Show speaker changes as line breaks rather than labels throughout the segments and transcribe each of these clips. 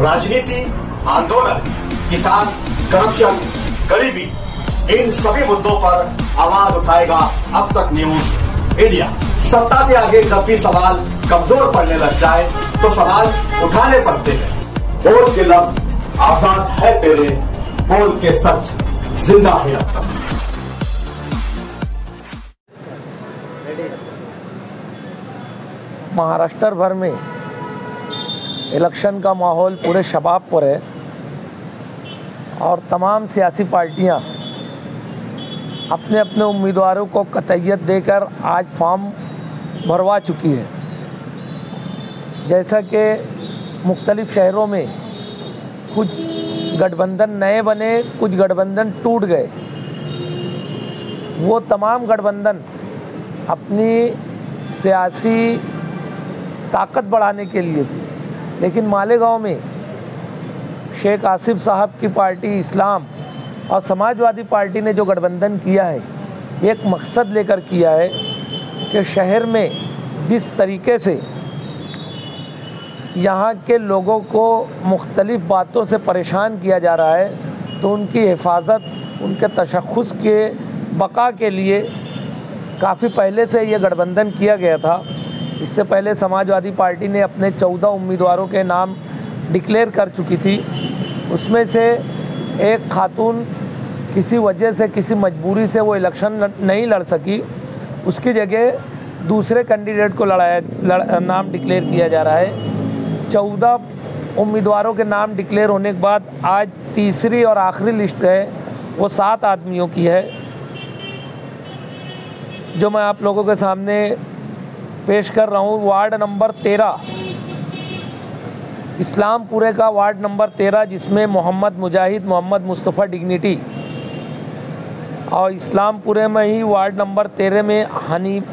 राजनीति, आंदोलन, किसान, करप्शन, गरीबी, इन सभी मुद्दों पर आवाज उठाएगा अब तक न्यूज इंडिया। सत्ता के आगे जब भी सवाल कमजोर पड़ने लग जाए तो सवाल उठाने पड़ते हैं। बोल के लफ्ज आजाद है तेरे, बोल के सच जिंदा है अब तक।
महाराष्ट्र भर में इलेक्शन का माहौल पूरे शबाब पर है और तमाम सियासी पार्टियां अपने अपने उम्मीदवारों को कतईयत देकर आज फॉर्म भरवा चुकी है। जैसा कि मुख्तलिफ शहरों में कुछ गठबंधन नए बने, कुछ गठबंधन टूट गए। वो तमाम गठबंधन अपनी सियासी ताकत बढ़ाने के लिए थी, लेकिन मालेगांव में शेख आसिफ साहब की पार्टी इस्लाम और समाजवादी पार्टी ने जो गठबंधन किया है, एक मकसद लेकर किया है कि शहर में जिस तरीके से यहाँ के लोगों को मुख्तलिफ़ बातों से परेशान किया जा रहा है, तो उनकी हिफाजत, उनके तशख़्ख़ुस के बका के लिए काफ़ी पहले से ये गठबंधन किया गया था। इससे पहले समाजवादी पार्टी ने अपने 14 उम्मीदवारों के नाम डिक्लेयर कर चुकी थी। उसमें से एक खातून किसी वजह से, किसी मजबूरी से वो इलेक्शन नहीं लड़ सकी, उसकी जगह दूसरे कैंडिडेट को नाम डिक्लेयर किया जा रहा है। 14 उम्मीदवारों के नाम डिक्लेयर होने के बाद आज तीसरी और आखिरी लिस्ट है, वो 7 आदमियों की है, जो मैं आप लोगों के सामने पेश कर रहा हूँ। वार्ड नंबर 13 इस्लामपुरे का वार्ड नंबर 13, जिसमें मोहम्मद मुजाहिद, मोहम्मद मुस्तफ़ा डिग्निटी, और इस्लामपुरे में ही वार्ड नंबर 13 में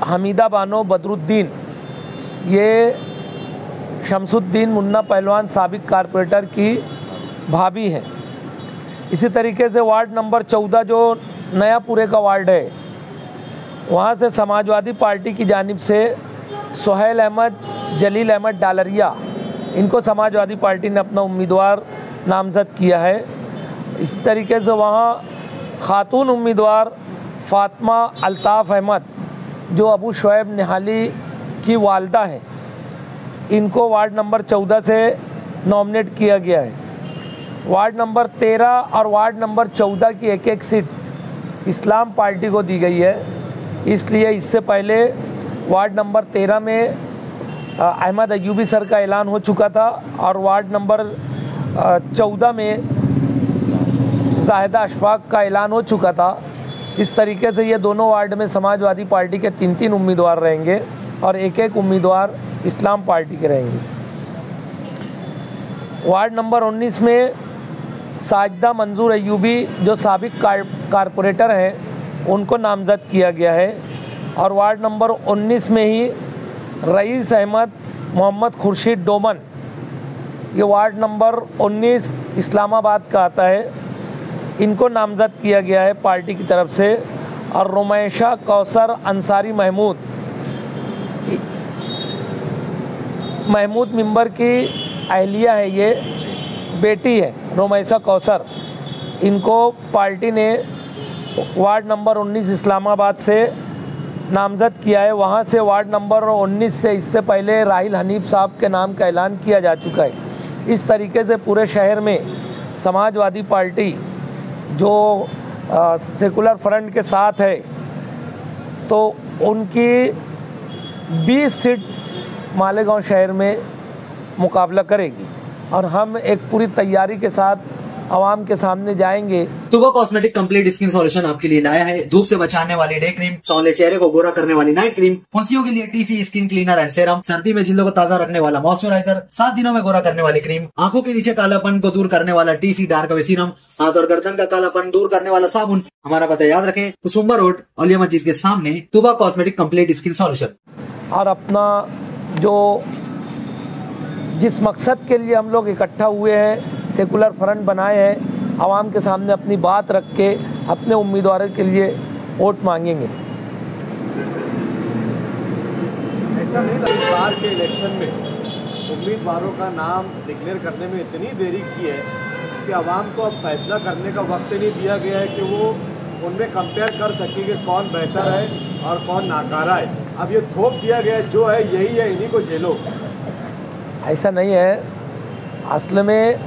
हमीदा बानो बदरुद्दीन, ये शमसुद्दीन मुन्ना पहलवान साबिक कारपोरेटर की भाभी हैं। इसी तरीके से वार्ड नंबर 14 जो नयापुरे का वार्ड है, वहाँ से समाजवादी पार्टी की जानिब से सोहेल अहमद, जलील अहमद डालरिया, इनको समाजवादी पार्टी ने अपना उम्मीदवार नामज़द किया है। इस तरीके से वहाँ खातून उम्मीदवार फ़ातिमा अल्ताफ़ अहमद, जो अबू शुएब निहाली की वालदा हैं, इनको वार्ड नंबर 14 से नॉमिनेट किया गया है। वार्ड नंबर 13 और वार्ड नंबर 14 की एक एक सीट इस्लाम पार्टी को दी गई है। इसलिए इससे पहले वार्ड नंबर 13 में अहमद अयूबी सर का ऐलान हो चुका था और वार्ड नंबर 14 में जाहिदा अशफाक का ऐलान हो चुका था। इस तरीके से ये दोनों वार्ड में समाजवादी पार्टी के 3-3 उम्मीदवार रहेंगे और एक एक उम्मीदवार इस्लाम पार्टी के रहेंगे। वार्ड नंबर 19 में साजिदा मंजूर अयूबी, जो साबिक कारपोरेटर हैं, उनको नामज़द किया गया है। और वार्ड नंबर 19 में ही रईस अहमद, मोहम्मद खुर्शीद डोमन, ये वार्ड नंबर 19 इस्लामाबाद का आता है, इनको नामज़द किया गया है पार्टी की तरफ से। और रुमैशा कौसर अंसारी महमूद मेंबर की अहलिया है, ये बेटी है रुमैशा कौसर, इनको पार्टी ने वार्ड नंबर 19 इस्लामाबाद से नामज़द किया है। वहाँ से वार्ड नंबर 19 से इससे पहले राहिल हनीफ साहब के नाम का ऐलान किया जा चुका है। इस तरीके से पूरे शहर में समाजवादी पार्टी जो सेकुलर फ्रंट के साथ है, तो उनकी 20 सीट मालेगांव शहर में मुकाबला करेगी और हम एक पूरी तैयारी के साथ आवाम के सामने जाएंगे।
तुबा कॉस्मेटिक कंप्लीट स्किन सॉल्यूशन आपके लिए लाया है धूप से बचाने वाली डे क्रीम, सौंले चेहरे को गोरा करने वाली नाइट क्रीम, फुंसियों के लिए TC skin cleaner and serum, सर्दी में जिल्दों को ताजा रखने वाला मॉइस्चराइजर, 7 दिनों में गोरा करने वाली क्रीम, आंखों के नीचे कालापन को दूर करने वाला टीसी डार्क वे सीरम, हाथ और गर्दन का कालापन दूर करने वाला साबुन। हमारा पता याद रखें, कुसुम्बा रोड औलिया मस्जिद के सामने, तुबा कॉस्मेटिक कंप्लीट स्किन सॉल्यूशन।
और अपना जो जिस मकसद के लिए हम लोग इकट्ठा हुए हैं, सेकुलर फ्रंट बनाए हैं, आवाम के सामने अपनी बात रख के अपने उम्मीदवारों के लिए वोट मांगेंगे।
ऐसा नहीं लगता इस बार के इलेक्शन में उम्मीदवारों का नाम डिक्लेयर करने में इतनी देरी की है कि आवाम को अब फैसला करने का वक्त नहीं दिया गया है कि वो उनमें कंपेयर कर सके कि कौन बेहतर है और कौन नाकारा है। अब ये थोप दिया गया है, जो है यही है, इन्हीं को झेलो।
ऐसा नहीं है। असल में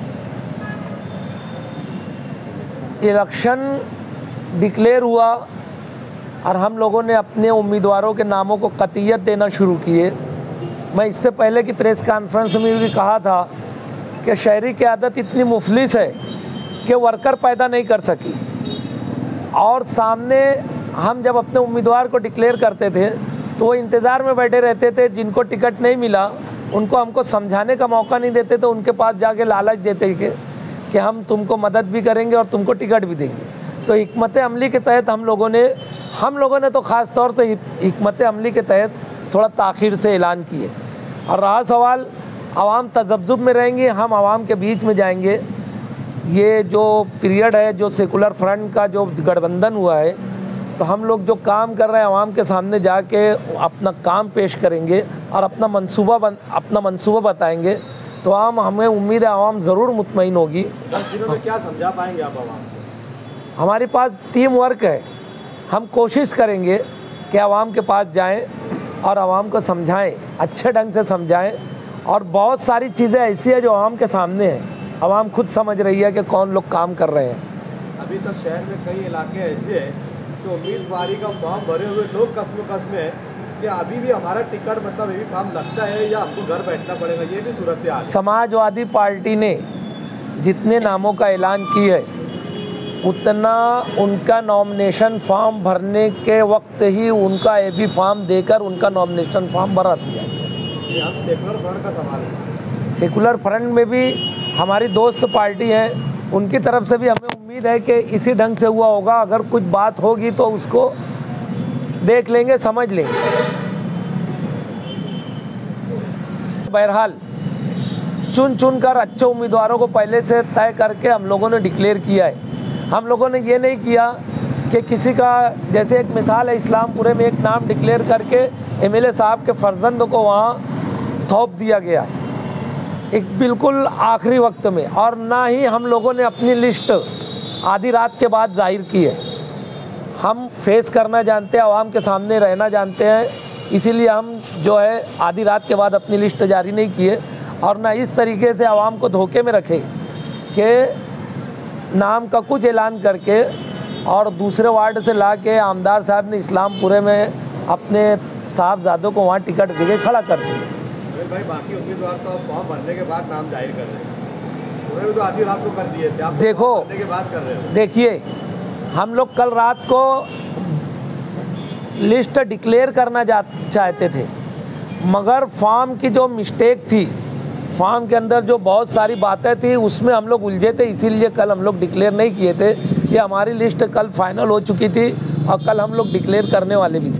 इलेक्शन डिक्लेयर हुआ और हम लोगों ने अपने उम्मीदवारों के नामों को कतियत देना शुरू किए। मैं इससे पहले की प्रेस कॉन्फ्रेंस में भी कहा था कि शहरी की आदत इतनी मुफलिस है कि वर्कर पैदा नहीं कर सकी, और सामने हम जब अपने उम्मीदवार को डिक्लेयर करते थे तो वो इंतज़ार में बैठे रहते थे। जिनको टिकट नहीं मिला उनको हमको समझाने का मौका नहीं देते, तो उनके पास जाके लालच देते कि हम तुमको मदद भी करेंगे और तुमको टिकट भी देंगे। तो हिकमत अमली के तहत हम लोगों ने तो ख़ास तौर से हिकमत अमली के तहत थोड़ा ताख़ीर से ऐलान किए। और रहा सवाल आवाम तजब्जुब में रहेंगे, हम आवाम के बीच में जाएंगे। ये जो पीरियड है, जो सेकुलर फ्रंट का जो गठबंधन हुआ है, तो हम लोग जो काम कर रहे हैं आवाम के सामने जाके अपना काम पेश करेंगे और अपना मंसूबा बताएंगे, तो हमें उम्मीद है आवाम ज़रूर मुतमईन होगी।
10 दिनों में क्या समझा पाएंगे आप आवाम को?
हमारे पास टीम वर्क है। हम कोशिश करेंगे कि आवाम के पास जाएं और आवाम को समझाएं, अच्छे ढंग से समझाएं। और बहुत सारी चीज़ें ऐसी है जो आवाम के सामने हैं, आवाम खुद समझ रही है कि कौन लोग काम कर रहे हैं।
अभी तक शहर में कई इलाके ऐसे हैं तो उम्मीदवारी का फॉर्म भरे हुए लोग कसम में है कि अभी भी हमारा टिकट मतलब अभी फॉर्म लगता है या हमको घर बैठना पड़ेगा, ये भी सूरत है।
समाजवादी पार्टी ने जितने नामों का ऐलान किया है उतना उनका नॉमिनेशन फॉर्म भरने के वक्त ही उनका एबी फॉर्म देकर उनका नॉमिनेशन फॉर्म भरा दिया।
ये हम सेकुलर फ्रंट का सवाल है।
सेकुलर फ्रंट में भी हमारी दोस्त पार्टी है, उनकी तरफ से भी हमें उम्मीद है कि इसी ढंग से हुआ होगा। अगर कुछ बात होगी तो उसको देख लेंगे, समझ लेंगे। बहरहाल चुन कर अच्छे उम्मीदवारों को पहले से तय करके हम लोगों ने डिक्लेयर किया है। हम लोगों ने ये नहीं किया कि किसी का, जैसे एक मिसाल है, इस्लामपुरे में एक नाम डिक्लेयर करके एमएलए साहब के फर्जंद को वहाँ थोप दिया गया एक बिल्कुल आखिरी वक्त में। और ना ही हम लोगों ने अपनी लिस्ट आधी रात के बाद जाहिर की है। हम फेस करना जानते हैं, आवाम के सामने रहना जानते हैं, इसीलिए हम जो है आधी रात के बाद अपनी लिस्ट जारी नहीं किए। और ना इस तरीके से आवाम को धोखे में रखे कि नाम का कुछ ऐलान करके और दूसरे वार्ड से ला के आमदार साहब ने इस्लामपुरे में अपने साहबजादों को वहाँ टिकट देके खड़ा कर दिया।
भाई बाकी उम्मीदवार तो फॉर्म भरने के बाद नाम जाहिर कर रहे हैं, उन्होंने तो आधी रात को कर दिए थे, आप
देखो
भरने के बाद कर रहे हो।
देखिए, हम लोग कल रात को लिस्ट डिक्लेयर करना चाहते थे, मगर फॉर्म की जो मिस्टेक थी, फॉर्म के अंदर जो बहुत सारी बातें थी उसमें हम लोग उलझे थे, इसीलिए कल हम लोग डिक्लेयर नहीं किए थे। ये हमारी लिस्ट कल फाइनल हो चुकी थी और कल हम लोग डिक्लेयर करने वाले भी थे।